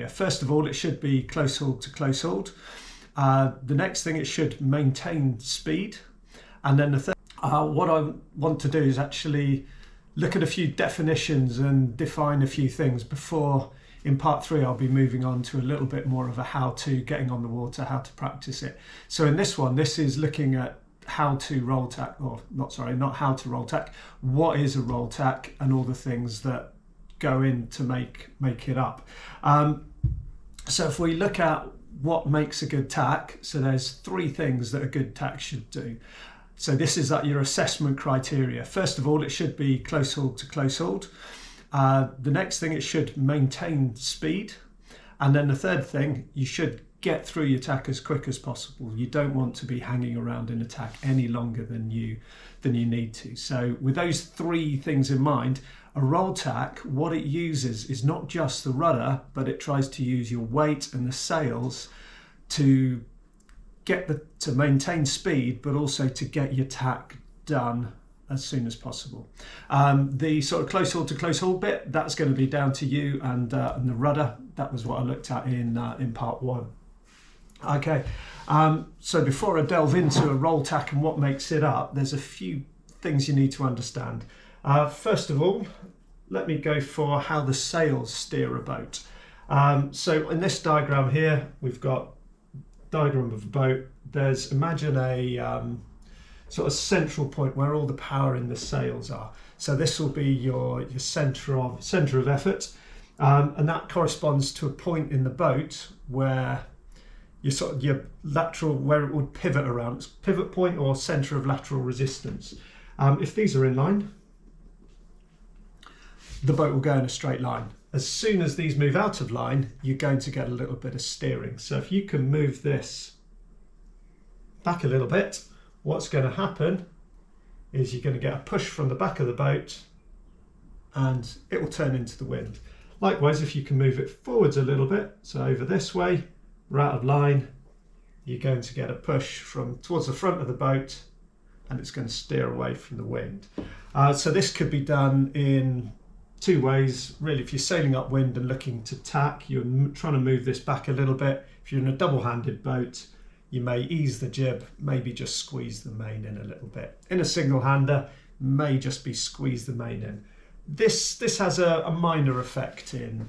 criteria. First of all, it should be close hauled to close hauled. The next thing, it should maintain speed. And then the third, what I want to do is actually look at a few definitions and define a few things before, in part 3, I'll be moving on to a little bit more of a how-to, getting on the water, how to practice it. So in this one, this is looking at how to roll tack, or not how to roll tack, what is a roll tack, and all the things that go in to make it up. So if we look at what makes a good tack, so there's 3 things that a good tack should do. So this is your assessment criteria. First of all, it should be close hauled to close hauled. The next thing, it should maintain speed. And then the third thing, you should get through your tack as quick as possible. You don't want to be hanging around in a tack any longer than you need to. So with those 3 things in mind, a roll tack, what it uses is not just the rudder, but it tries to use your weight and the sails to maintain speed, but also to get your tack done as soon as possible. The sort of close haul to close haul bit, that's going to be down to you, and the rudder, that was what I looked at in part 1. Okay, so before I delve into a roll tack and what makes it up, there's a few things you need to understand. First of all, let me go for how the sails steer a boat. So in this diagram here, we've got diagram of a boat. There's, imagine a sort of central point where all the power in the sails are. So this will be your center of effort, and that corresponds to a point in the boat where your lateral, where it would pivot around. It's pivot point or center of lateral resistance. If these are in line, the boat will go in a straight line. As soon as these move out of line, you're going to get a little bit of steering. So if you can move this back a little bit, what's going to happen is you're going to get a push from the back of the boat and it will turn into the wind. Likewise, if you can move it forwards a little bit, so over this way, we're out of line, you're going to get a push from towards the front of the boat and it's going to steer away from the wind. So this could be done in 2 ways. Really, if you're sailing upwind and looking to tack, you're trying to move this back a little bit. If you're in a double-handed boat, you may ease the jib, maybe just squeeze the main in a little bit. In a single-hander, may just be squeeze the main in. This has a minor effect in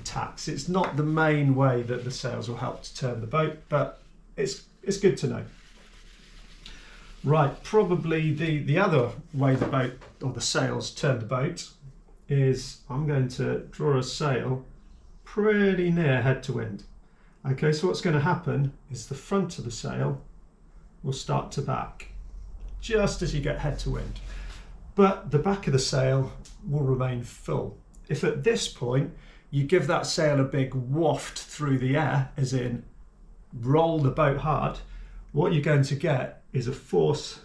tacks. It's not the main way that the sails will help to turn the boat, but it's good to know. Right, probably the other way the boat or the sails turn the boat is I'm going to draw a sail pretty near head to wind. Okay, so what's going to happen is the front of the sail will start to back just as you get head to wind, but the back of the sail will remain full. If at this point you give that sail a big waft through the air, as in roll the boat hard, what you're going to get is a force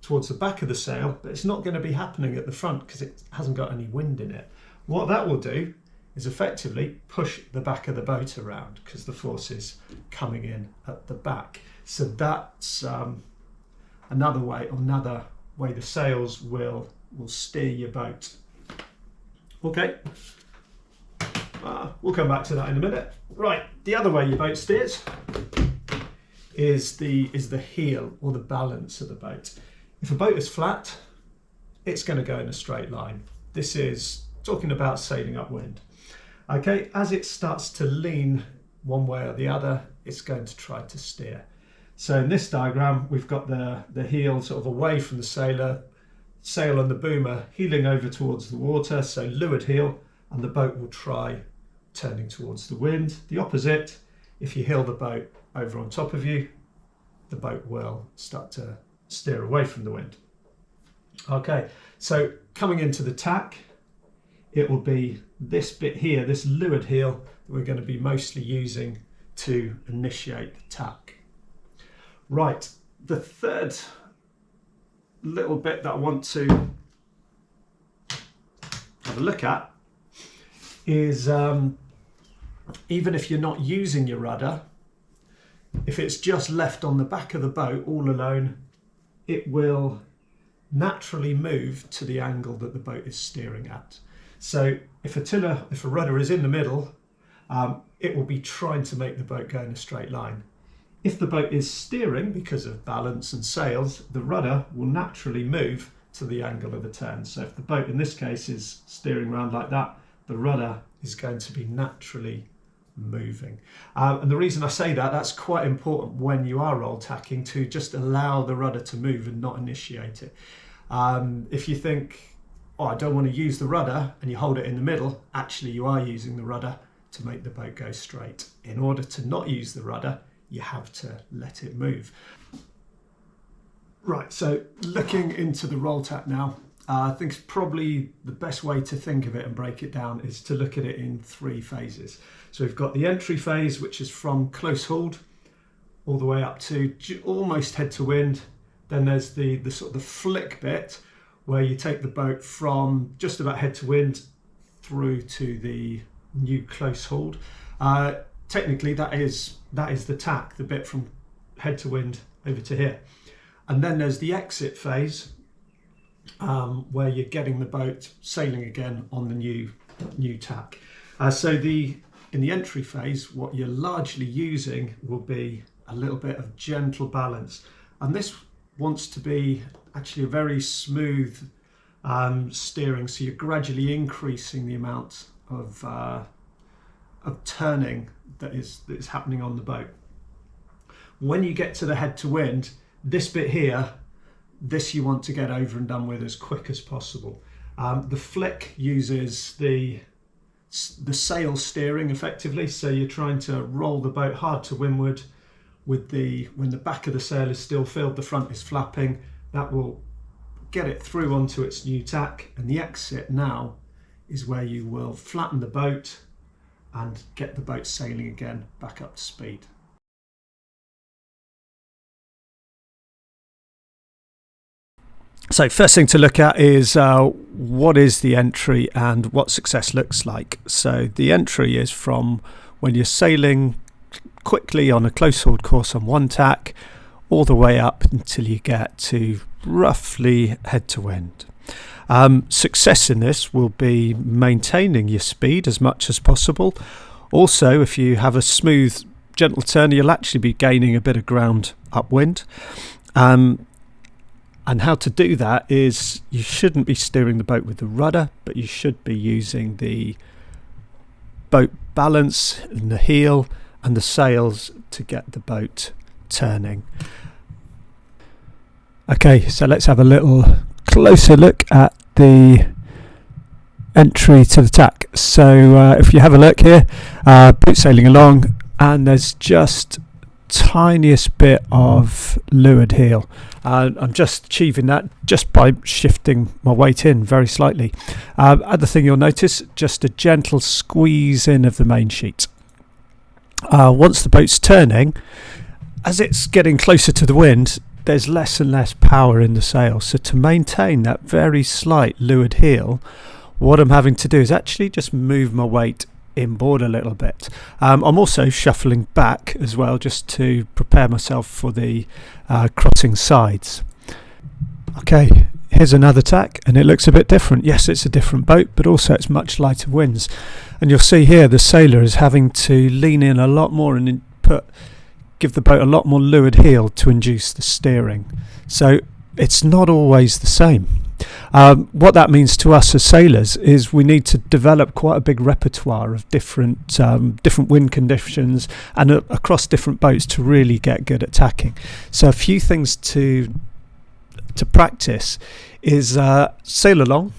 towards the back of the sail, but it's not going to be happening at the front because it hasn't got any wind in it. What that will do is effectively push the back of the boat around because the force is coming in at the back. So that's another way the sails will steer your boat. Okay, we'll come back to that in a minute. Right, the other way your boat steers is the heel or the balance of the boat. If a boat is flat, it's going to go in a straight line. This is talking about sailing upwind. Okay, as it starts to lean one way or the other, it's going to try to steer. So in this diagram, we've got the heel sort of away from the sail and the boomer heeling over towards the water, so leeward heel, and the boat will try turning towards the wind. The opposite, if you heel the boat over on top of you, the boat will start to steer away from the wind. Okay, so coming into the tack, it will be this bit here, this leeward heel, that we're going to be mostly using to initiate the tack. Right, the third little bit that I want to have a look at is even if you're not using your rudder, if it's just left on the back of the boat all alone, it will naturally move to the angle that the boat is steering at. So if a rudder is in the middle it will be trying to make the boat go in a straight line. If the boat is steering because of balance and sails, the rudder will naturally move to the angle of the turn. So if the boat in this case is steering around like that, the rudder is going to be naturally moving. And the reason I say that, that's quite important when you are roll tacking, to just allow the rudder to move and not initiate it. If you think, oh, I don't want to use the rudder, and you hold it in the middle, actually you are using the rudder to make the boat go straight. In order to not use the rudder, you have to let it move. Right, so looking into the roll tack now, I think it's probably the best way to think of it and break it down is to look at it in 3 phases. So we've got the entry phase, which is from close hauled all the way up to almost head to wind. Then there's the sort of the flick bit, where you take the boat from just about head to wind through to the new close hauled. Technically that is the tack, the bit from head to wind over to here. And then there's the exit phase, where you're getting the boat sailing again on the new tack. So in the entry phase, what you're largely using will be a little bit of gentle balance, and this wants to be actually a very smooth steering. So you're gradually increasing the amount of turning that is happening on the boat. When you get to the head to wind, this bit here, this you want to get over and done with as quick as possible. The flick uses the sail steering effectively, so you're trying to roll the boat hard to windward when the back of the sail is still filled, the front is flapping. That will get it through onto its new tack, and the exit now is where you will flatten the boat and get the boat sailing again back up to speed. So first thing to look at is what is the entry and what success looks like. So the entry is from when you're sailing quickly on a close hauled course on one tack all the way up until you get to roughly head to wind. Success in this will be maintaining your speed as much as possible. Also, if you have a smooth, gentle turn, you'll actually be gaining a bit of ground upwind. And how to do that is you shouldn't be steering the boat with the rudder, but you should be using the boat balance and the heel and the sails to get the boat turning. Okay, so let's have a little closer look at the entry to the tack. So if you have a look here, boat sailing along, and there's just tiniest bit of leeward heel. I'm just achieving that just by shifting my weight in very slightly. Other thing you'll notice, just a gentle squeeze in of the main sheet. Once the boat's turning, as it's getting closer to the wind, there's less and less power in the sail. So to maintain that very slight leeward heel, what I'm having to do is actually just move my weight inboard a little bit. I'm also shuffling back as well, just to prepare myself for the crossing sides. Okay, here's another tack, and it looks a bit different. Yes, it's a different boat, but also it's much lighter winds. And you'll see here the sailor is having to lean in a lot more and give the boat a lot more leeward heel to induce the steering. So it's not always the same. What that means to us as sailors is we need to develop quite a big repertoire of different wind conditions and across different boats to really get good at tacking. So a few things to practice is sail along,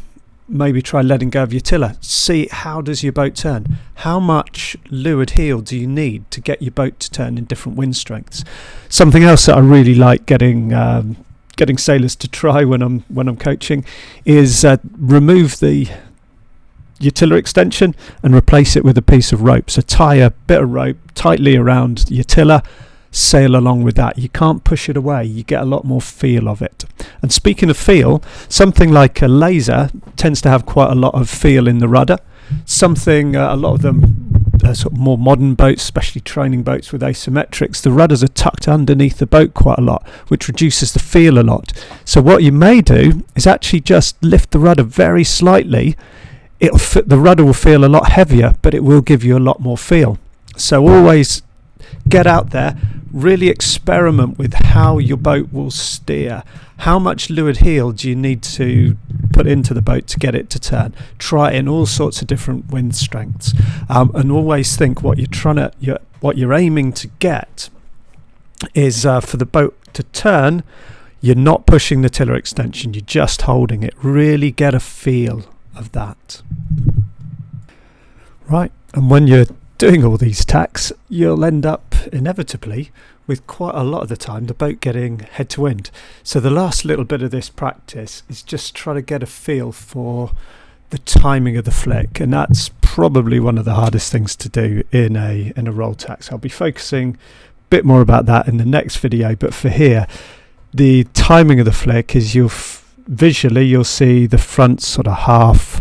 maybe try letting go of your tiller. See, how does your boat turn? How much leeward heel do you need to get your boat to turn in different wind strengths? Something else that I really like getting sailors to try when I'm coaching is remove your tiller extension and replace it with a piece of rope. So tie a bit of rope tightly around your tiller, sail along with that. You can't push it away, you get a lot more feel of it. And speaking of feel, something like a laser tends to have quite a lot of feel in the rudder. A lot of them sort of more modern boats, especially training boats with asymmetrics, the rudders are tucked underneath the boat quite a lot, which reduces the feel a lot. So what you may do is actually just lift the rudder very slightly the rudder will feel a lot heavier, but it will give you a lot more feel. So always get out there, really experiment with how your boat will steer. How much leeward heel do you need to put into the boat to get it to turn? Try it in all sorts of different wind strengths, and always think what you're aiming to get is for the boat to turn. You're not pushing the tiller extension, you're just holding it. Really get a feel of that. Right, and when you're doing all these tacks, you'll end up inevitably with quite a lot of the time the boat getting head to wind. So the last little bit of this practice is just try to get a feel for the timing of the flick, and that's probably one of the hardest things to do in a roll tack. So I'll be focusing a bit more about that in the next video, but for here, the timing of the flick is visually you'll see the front sort of half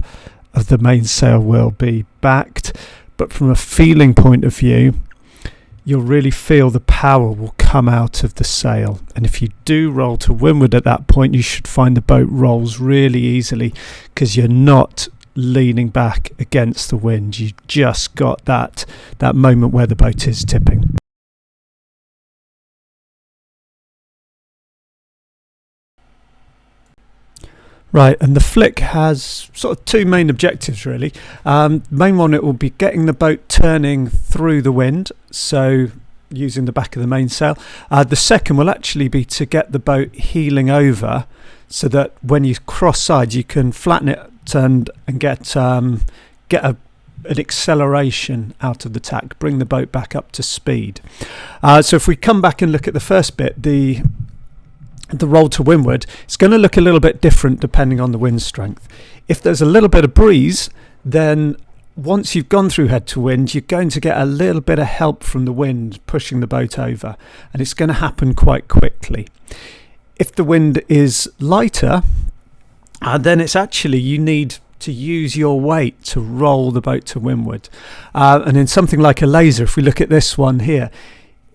of the mainsail will be backed, but from a feeling point of view, you'll really feel the power will come out of the sail. And if you do roll to windward at that point, you should find the boat rolls really easily because you're not leaning back against the wind. You just got that moment where the boat is tipping. Right, and the flick has sort of two main objectives really. Main one, it will be getting the boat turning through the wind, so using the back of the mainsail. The second will actually be to get the boat heeling over so that when you cross sides you can flatten it and get an acceleration out of the tack, bring the boat back up to speed. So if we come back and look at the first bit, the roll to windward, it's going to look a little bit different depending on the wind strength. If there's a little bit of breeze, then once you've gone through head to wind, you're going to get a little bit of help from the wind pushing the boat over, and it's going to happen quite quickly. If the wind is lighter, then it's actually you need to use your weight to roll the boat to windward. And in something like a laser, if we look at this one here,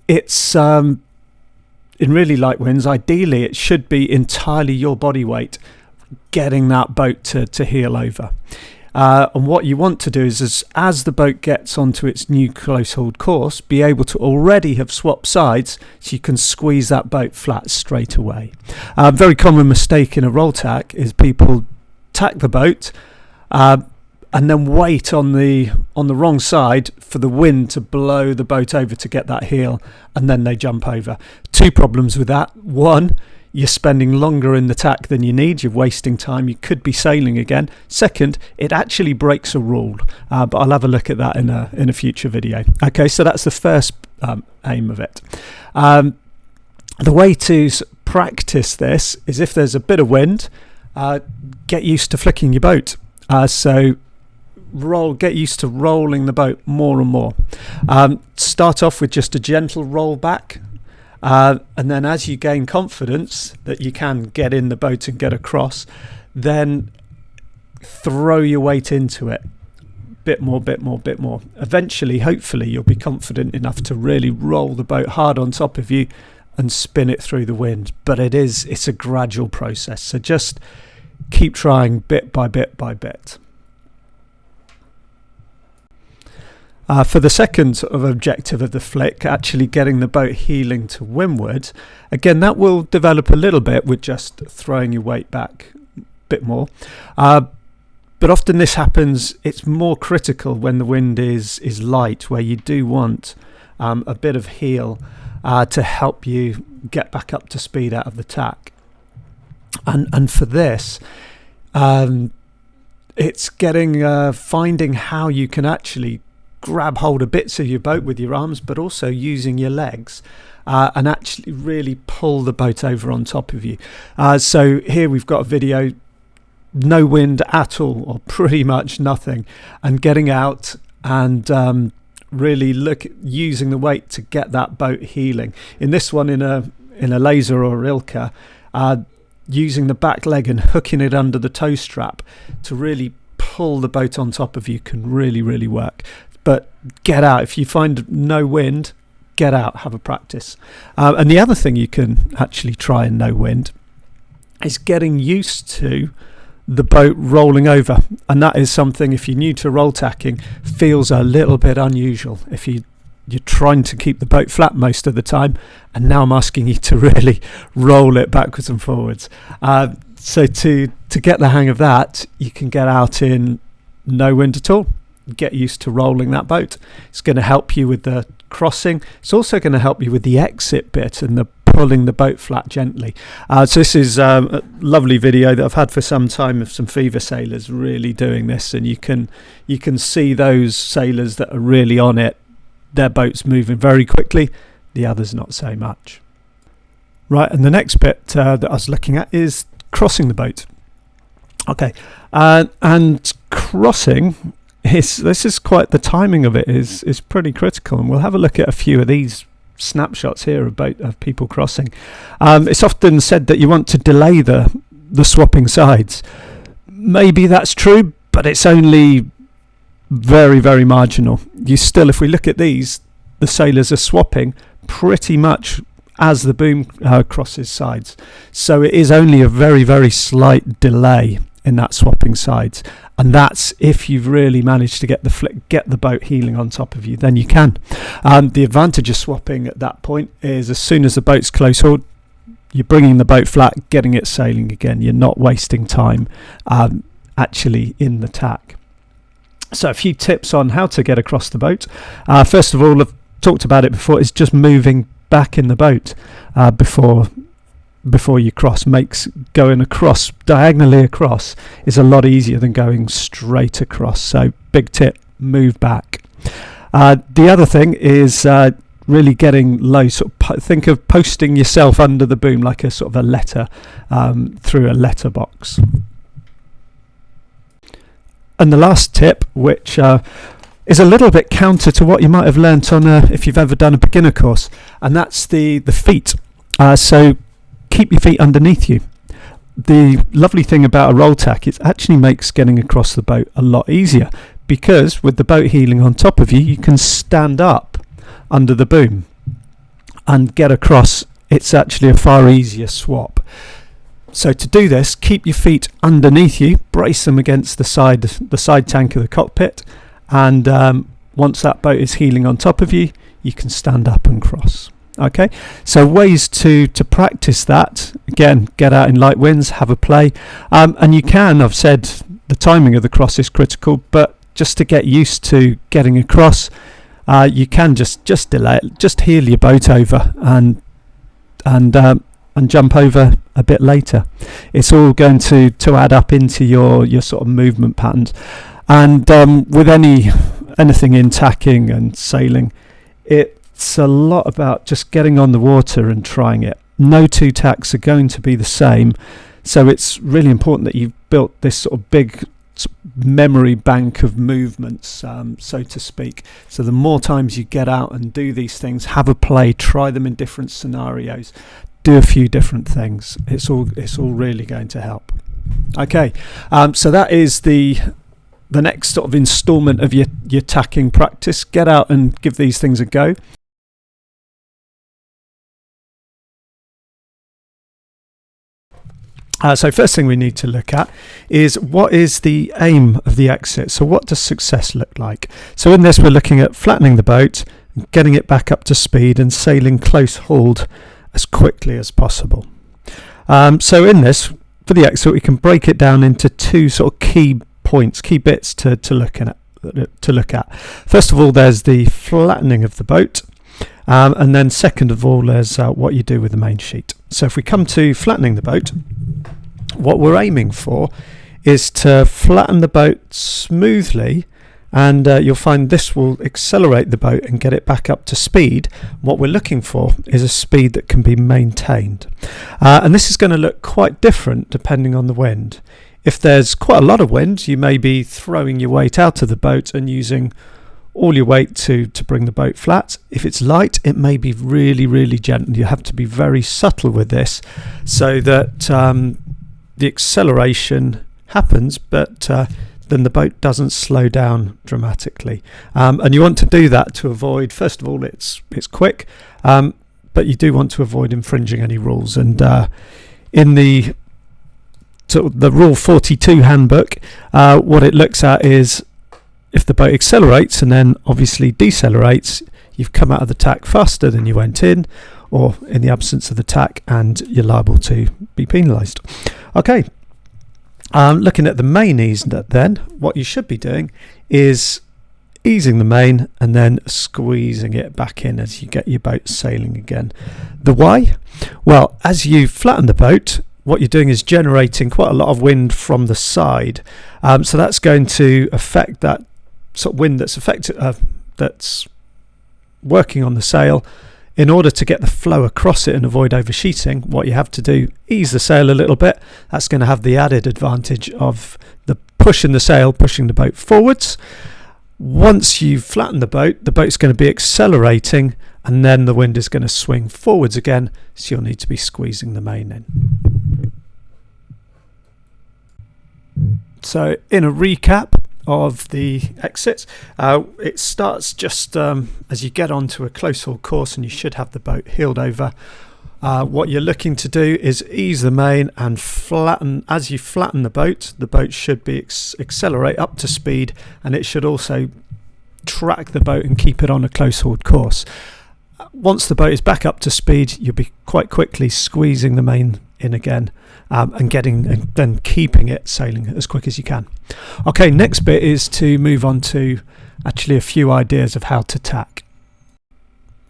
it's in really light winds, ideally it should be entirely your body weight getting that boat to heel over. And what you want to do is as the boat gets onto its new close hauled course, be able to already have swapped sides so you can squeeze that boat flat straight away. A very common mistake in a roll tack is people tack the boat and then wait on the wrong side for the wind to blow the boat over to get that heel, and then they jump over. Two problems with that. One, you're spending longer in the tack than you need, you're wasting time, you could be sailing again. Second, it actually breaks a rule, but I'll have a look at that in a future video. Okay, so that's the first aim of it. The way to practice this is if there's a bit of wind, get used to flicking your boat. So get used to rolling the boat more and more. Start off with just a gentle roll back, and then as you gain confidence that you can get in the boat and get across, then throw your weight into it. Bit more. Eventually, hopefully, you'll be confident enough to really roll the boat hard on top of you and spin it through the wind. But it's a gradual process, so just keep trying bit by bit by bit. For the second sort of objective of the flick, actually getting the boat heeling to windward, again that will develop a little bit with just throwing your weight back a bit more. But often this happens, it's more critical when the wind is light, where you do want a bit of heel to help you get back up to speed out of the tack. And for this, it's finding how you can actually grab hold of bits of your boat with your arms, but also using your legs and actually really pull the boat over on top of you. So here we've got a video, no wind at all, or pretty much nothing, and getting out and really using the weight to get that boat heeling. In this one, in a laser or Ilka, using the back leg and hooking it under the tow strap to really pull the boat on top of you can really work. But get out. If you find no wind, get out, have a practice. And the other thing you can actually try in no wind is getting used to the boat rolling over, and that is something, if you're new to roll tacking, feels a little bit unusual. If you're trying to keep the boat flat most of the time, and now I'm asking you to really roll it backwards and forwards. So to get the hang of that, you can get out in no wind at all. Get used to rolling that boat. It's going to help you with the crossing. It's also going to help you with the exit bit and the pulling the boat flat gently. So this is a lovely video that I've had for some time of some fever sailors really doing this, and you can see those sailors that are really on it, their boat's moving very quickly, the others not so much. Right, and the next bit that I was looking at is crossing the boat. Okay, and crossing, this is quite, the timing of it is pretty critical, and we'll have a look at a few of these snapshots here of people crossing. It's often said that you want to delay the swapping sides. Maybe that's true, but it's only very, very marginal. You still, if we look at these, the sailors are swapping pretty much as the boom crosses sides, so it is only a very, very slight delay in that swapping sides, and that's if you've really managed to get the boat heeling on top of you, then you can. The advantage of swapping at that point is as soon as the boat's close hauled, you're bringing the boat flat, getting it sailing again. You're not wasting time actually in the tack. So a few tips on how to get across the boat. First of all, I've talked about it before, is just moving back in the boat before you cross. Makes going across, diagonally across, is a lot easier than going straight across. So big tip, move back. The other thing is really getting low. Think of posting yourself under the boom like a sort of a letter through a letterbox. And the last tip, which is a little bit counter to what you might have learnt on if you've ever done a beginner course, and that's the feet. So keep your feet underneath you. The lovely thing about a roll tack, it actually makes getting across the boat a lot easier, because with the boat heeling on top of you, you can stand up under the boom and get across. It's actually a far easier swap. So to do this, keep your feet underneath you, brace them against the side tank of the cockpit, and once that boat is heeling on top of you, you can stand up and cross. Okay, so ways to practice that. Again, get out in light winds, have a play, and you can, I've said the timing of the cross is critical, but just to get used to getting across, you can just delay it, just heel your boat over and jump over a bit later. It's all going to add up into your sort of movement patterns. And with anything in tacking and sailing, it's a lot about just getting on the water and trying it. No two tacks are going to be the same, so it's really important that you've built this sort of big memory bank of movements, so to speak. So the more times you get out and do these things, have a play, try them in different scenarios, do a few different things, it's all really going to help. Okay, so that is the next sort of installment of your tacking practice. Get out and give these things a go. So first thing we need to look at is what is the aim of the exit. So what does success look like? So in this we're looking at flattening the boat, getting it back up to speed and sailing close hauled as quickly as possible. So in this, for the exit, we can break it down into two sort of key points, key bits to look at. First of all, there's the flattening of the boat, and then second of all, there's what you do with the main sheet. So if we come to flattening the boat, what we're aiming for is to flatten the boat smoothly, and you'll find this will accelerate the boat and get it back up to speed. What we're looking for is a speed that can be maintained, and this is going to look quite different depending on the wind. If there's quite a lot of wind, you may be throwing your weight out of the boat and using all your weight to bring the boat flat. If it's light, it may be really, really gentle. You have to be very subtle with this so that the acceleration happens, but then the boat doesn't slow down dramatically. And you want to do that to avoid, first of all, it's quick, but you do want to avoid infringing any rules. And in the the Rule 42 handbook, what it looks at is if the boat accelerates and then obviously decelerates, you've come out of the tack faster than you went in, or in the absence of the tack, and you're liable to be penalised. Okay, looking at the main ease, then what you should be doing is easing the main and then squeezing it back in as you get your boat sailing again. The why? Well, as you flatten the boat, what you're doing is generating quite a lot of wind from the side, so that's going to affect that sort of wind that's working on the sail. In order to get the flow across it and avoid oversheeting, what you have to do, ease the sail a little bit. That's going to have the added advantage of the pushing the sail, pushing the boat forwards. Once you flatten the boat's going to be accelerating, and then the wind is going to swing forwards again, so you'll need to be squeezing the main in. So in a recap of the exits, it starts just as you get onto a close haul course, and you should have the boat heeled over. What you're looking to do is ease the main and flatten. As you flatten the boat should be accelerate up to speed, and it should also track the boat and keep it on a close hauled course. Once the boat is back up to speed, you'll be quite quickly squeezing the main in again, and then keeping it sailing as quick as you can. Okay, next bit is to move on to actually a few ideas of how to tack.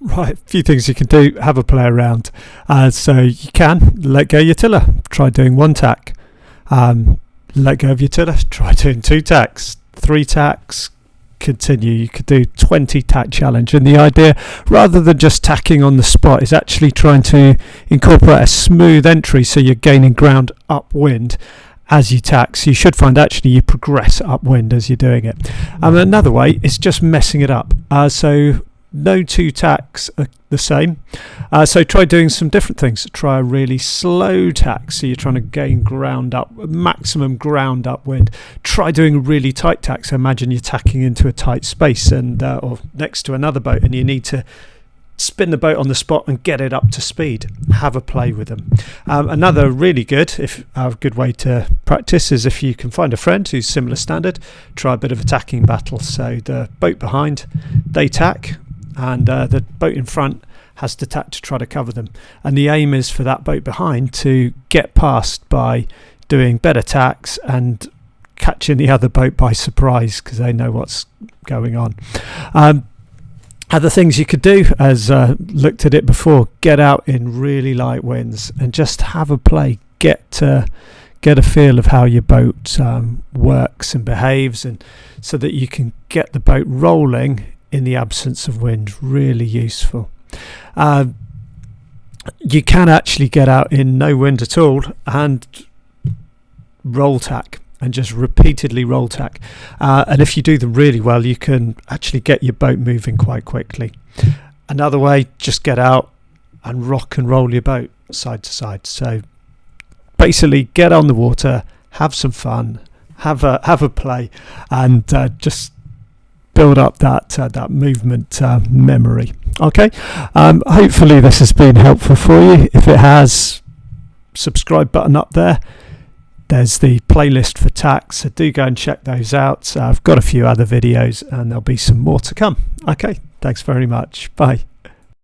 Right, a few things you can do. Have a play around. So you can let go your tiller. Try doing 1 tack. Let go of your tiller. Try doing 2 tacks, 3 tacks. Continue. You could do 20 tack challenge, and the idea, rather than just tacking on the spot, is actually trying to incorporate a smooth entry, so you're gaining ground upwind as you tack. So you should find actually you progress upwind as you're doing it. Another way is just messing it up. So no 2 tacks are the same, so try doing some different things. Try a really slow tack, so you're trying to gain ground up, maximum ground upwind. Try doing a really tight tack, so imagine you're tacking into a tight space and or next to another boat, and you need to spin the boat on the spot and get it up to speed. Have a play with them. Another really good way to practice is if you can find a friend who's similar standard, try a bit of a tacking battle. So the boat behind, they tack, and the boat in front has to tack to try to cover them. And the aim is for that boat behind to get past by doing better tacks and catching the other boat by surprise, because they know what's going on. Other things you could do, as looked at it before, get out in really light winds and just have a play. Get a feel of how your boat works and behaves, and so that you can get the boat rolling in the absence of wind. Really useful. You can actually get out in no wind at all and roll tack, and just repeatedly roll tack, and if you do them really well, you can actually get your boat moving quite quickly. Another way, just get out and rock and roll your boat side to side. So basically get on the water, have some fun, have a play, and just build up that movement memory. Okay, hopefully this has been helpful for you. If it has, subscribe button up there. There's the playlist for tacks, so do go and check those out. I've got a few other videos, and there'll be some more to come. Okay, thanks very much. Bye.